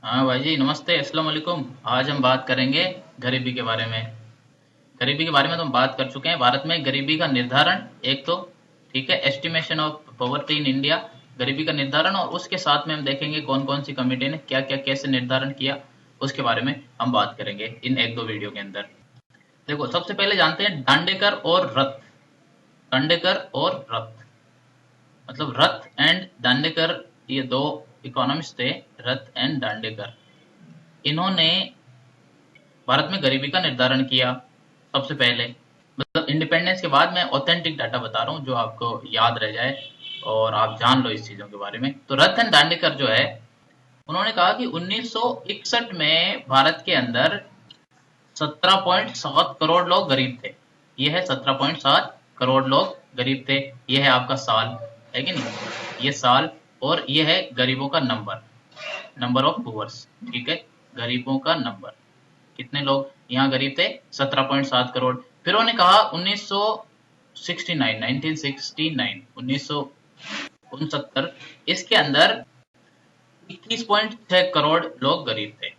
हाँ भाई जी, नमस्ते, अस्सलाम वालेकुम। आज हम बात करेंगे गरीबी के बारे में। गरीबी के बारे में तो हम बात कर चुके हैं। भारत में गरीबी का निर्धारण एक तो, ठीक है, estimation of poverty in India, गरीबी का निर्धारण, और उसके साथ में हम देखेंगे कौन कौन सी कमेटी ने क्या क्या कैसे निर्धारण किया, उसके बारे में हम बात करेंगे इन एक दो वीडियो के अंदर। देखो, सबसे पहले जानते हैं दांडेकर और रथ। दांडेकर और रथ, मतलब रथ एंड दांडेकर, ये दो इकोनॉमिस्ट थे। रथ एंड दांडेकर, इन्होंने भारत में गरीबी का निर्धारण किया सबसे पहले। मतलब इंडिपेंडेंस के बाद मैं ऑथेंटिक डाटा बता रहा हूँ जो आपको याद रह जाए और आप जान लो इस चीजों के बारे में। तो रतन दांडेकर जो है, उन्होंने कहा कि 1961 में भारत के अंदर 17.7 करोड़ लोग गरीब थे। ये है 17.7 करोड़ लोग गरीब थे। ये है आपका साल, है कि नहीं, ये साल। और ये है गरीबों का नंबर, नंबर ऑफ पुअर्स, ठीक है, गरीबों का नंबर। कितने लोग यहाँ गरीब थे? 17.7 करोड़। फिर उन्होंने कहा 1969, 1969, 1969 इसके अंदर 21.6 करोड़ लोग गरीब थे।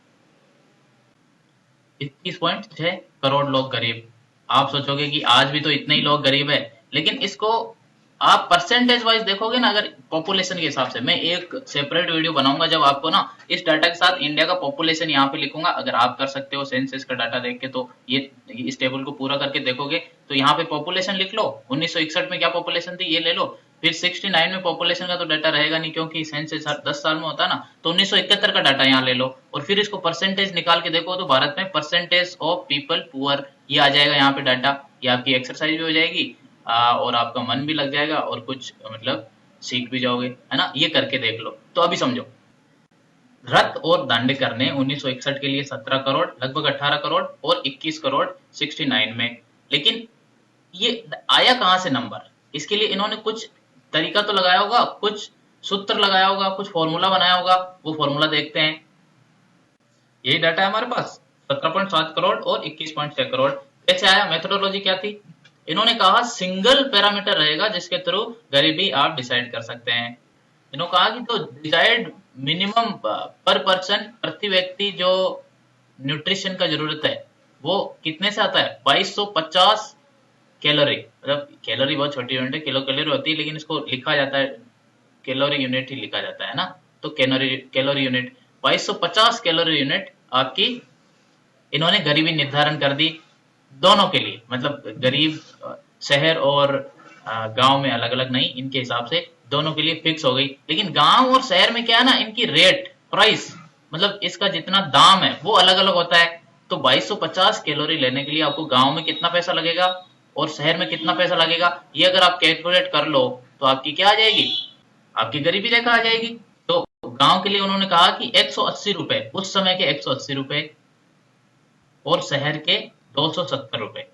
21.6 करोड़ लोग गरीब। आप सोचोगे कि आज भी तो इतने ही लोग गरीब है, लेकिन इसको आप परसेंटेज वाइज देखोगे ना, अगर पॉपुलेशन के हिसाब से, मैं एक सेपरेट वीडियो बनाऊंगा जब आपको ना इस डाटा के साथ इंडिया का पॉपुलेशन यहाँ पे लिखूंगा। अगर आप कर सकते हो सेंसस का डाटा देख के, तो ये इस टेबल को पूरा करके देखोगे तो यहाँ पे पॉपुलेशन लिख लो। 1961 में क्या पॉपुलेशन थी ये ले लो। फिर 69 में पॉपुलेशन का तो डाटा रहेगा नहीं क्योंकि सेंसस हर 10 साल में होता है ना, तो 1971 का डाटा यहाँ ले लो और फिर इसको परसेंटेज निकाल के देखो तो भारत में परसेंटेज ऑफ पीपल पुअर ये आ जाएगा यहाँ पे डाटा। ये आपकी एक्सरसाइज भी हो जाएगी, और आपका मन भी लग जाएगा और कुछ मतलब सीख भी जाओगे, है ना। ये करके देख लो। तो अभी समझो, रथ और दांडेकर ने 1961 के लिए 17 करोड़, लगभग 18 करोड़ और 21 करोड़ 69 में। लेकिन ये आया कहां से नंबर? इसके लिए इन्होंने कुछ तरीका तो लगाया होगा, कुछ सूत्र लगाया होगा, कुछ फॉर्मूला बनाया होगा। वो फॉर्मूला देखते हैं। यही डाटा है हमारे पास, 17.7 करोड़ और 21.6 करोड़। कैसे आया? मेथोडोलॉजी क्या थी? इन्होंने कहा सिंगल पैरामीटर रहेगा जिसके थ्रू गरीबी आप डिसाइड कर सकते हैं। इन्होंने कहा कि जो डिजायर्ड मिनिमम पर पर्सन, प्रति व्यक्ति जो न्यूट्रिशन का जरूरत है, वो कितने से आता है? 2250 कैलोरी। मतलब कैलोरी बहुत छोटी यूनिट है, किलो कैलोरी होती है, लेकिन इसको लिखा जाता है कैलोरी यूनिट ही लिखा जाता है ना। तो calorie calorie unit 2250 calorie unit आपकी इन्होंने गरीबी निर्धारण कर दी दोनों के लिए। मतलब गरीब शहर और गांव में अलग अलग नहीं, इनके हिसाब से दोनों के लिए फिक्स हो गई। लेकिन गांव और शहर में क्या है ना, इनकी रेट प्राइस, मतलब इसका जितना दाम है वो अलग अलग होता है। तो 2250 कैलोरी लेने के लिए आपको गांव में कितना पैसा लगेगा और शहर में कितना पैसा लगेगा, ये अगर आप कैलकुलेट कर लो तो आपकी क्या आ जाएगी? आपकी गरीबी रेखा आ जाएगी। तो गांव के लिए उन्होंने कहा कि 180 रुपए, उस समय के 180 रुपए, और शहर के 270 रुपए।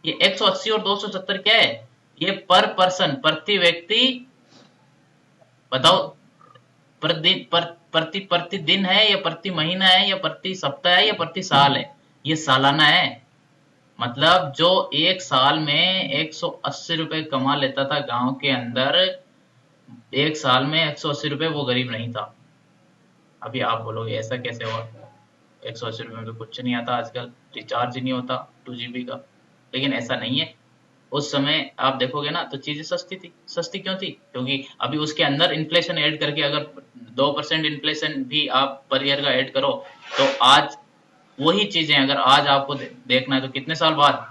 ये 180 और 270 क्या है? ये पर पर्सन, प्रति व्यक्ति, बताओ, प्रतिदिन है या प्रति महीना है या प्रति सप्ताह है या प्रति साल है? ये सालाना है। मतलब जो एक साल में 180 रुपए कमा लेता था गांव के अंदर, एक साल में 180 रुपए, वो गरीब नहीं था। अभी आप बोलोगे ऐसा कैसे हुआ? 180 रुपए में तो कुछ नहीं आता, आजकल रिचार्ज ही नहीं होता 2 GB का। लेकिन ऐसा नहीं है। उस समय आप देखोगे ना तो चीजें सस्ती थी। सस्ती क्यों थी? क्योंकि अभी उसके अंदर इन्फ्लेशन ऐड करके, अगर 2% इन्फ्लेशन भी आप पर ईयर का ऐड करो, तो आज वही चीजें अगर आज आपको देखना है तो कितने साल बाद?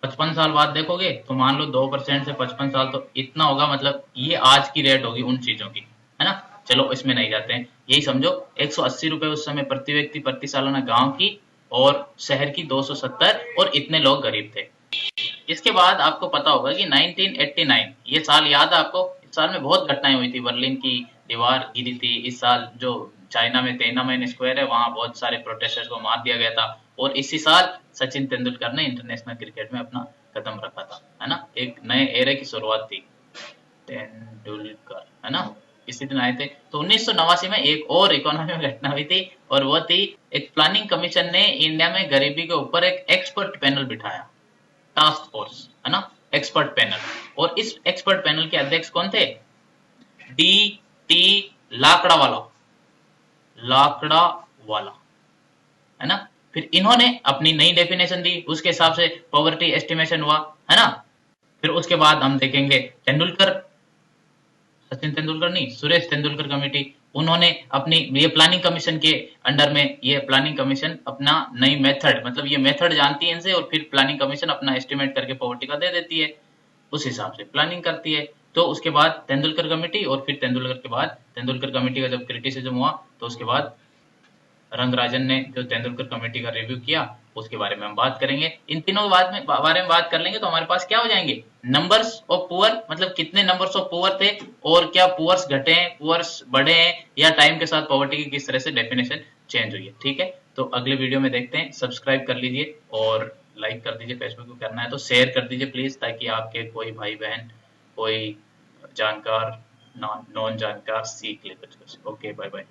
55 साल बाद देखोगे तो मान लो 2% से 55 साल, तो इतना होगा। मतलब ये आज की रेट होगी उन चीजों की, है ना। चलो इसमें नहीं जाते हैं। यही समझो, 180 रुपए उस समय प्रति व्यक्ति प्रति सालाना गांव की, और शहर की 270, और इतने लोग गरीब थे। इसके बाद आपको पता होगा कि 1989, ये साल याद है आपको? इस साल में बहुत घटनाएं हुई थी। बर्लिन की दीवार गिरी थी इस साल। जो चाइना में तिएननमेन स्क्वायर है, वहां बहुत सारे प्रोटेस्टर्स को मार दिया गया था। और इसी साल सचिन तेंदुलकर ने इंटरनेशनल क्रिकेट में अपना कदम रखा था, है ना। एक नए एरे की शुरुआत थी तेंदुलकर, है ना। इसी दिन आए थे। तो 1989 में एक और इकोनॉमी में घटना हुई थी, और वो थी, एक प्लानिंग कमीशन ने इंडिया में गरीबी के ऊपर एक एक्सपर्ट पैनल बिठाया, टास्क फोर्स, है ना, एक्सपर्ट पैनल। और इस एक्सपर्ट पैनल के अध्यक्ष कौन थे? डी टी लाकड़ा वाला, लाकड़ा वाला, है ना। फिर इन्होंने अपनी नई डेफिनेशन दी, उसके हिसाब से पॉवर्टी एस्टिमेशन हुआ, है ना। फिर उसके बाद हम देखेंगे तेंदुलकर, सचिन तेंदुलकर नहीं, सुरेश तेंदुलकर कमेटी, उन्होंने अपनी ये प्लानिंग कमीशन के अंडर में, ये प्लानिंग कमीशन अपना नई मेथड, मतलब ये मेथड जानती है इनसे, और फिर प्लानिंग कमीशन अपना एस्टिमेट करके पॉवर्टी का दे देती है, उस हिसाब से प्लानिंग करती है। तो उसके बाद तेंदुलकर कमेटी, और फिर तेंदुलकर के बाद तेंदुलकर कमेटी का जब क्रिटिसिज्म हुआ, तो उसके बाद रंगराजन ने जो तेंदुलकर कमेटी का रिव्यू किया, उसके बारे में हम बात करेंगे। इन तीनों बारे में बात कर लेंगे तो हमारे पास क्या हो जाएंगे, नंबर्स ऑफ पुअर, मतलब कितने नंबर्स ऑफ पुअर थे, और क्या पुअर्स घटे हैं, पुअर्स बढ़े हैं, या टाइम के साथ पॉवर्टी की किस तरह से डेफिनेशन चेंज हुई है। ठीक है, तो अगले वीडियो में देखते हैं। सब्सक्राइब कर लीजिए और लाइक कर दीजिए, फेसबुक को करना है तो शेयर कर दीजिए प्लीज, ताकि आपके कोई भाई बहन, कोई जानकार, नॉन जानकार सीख ले कुछ कुछ। Okay, bye bye.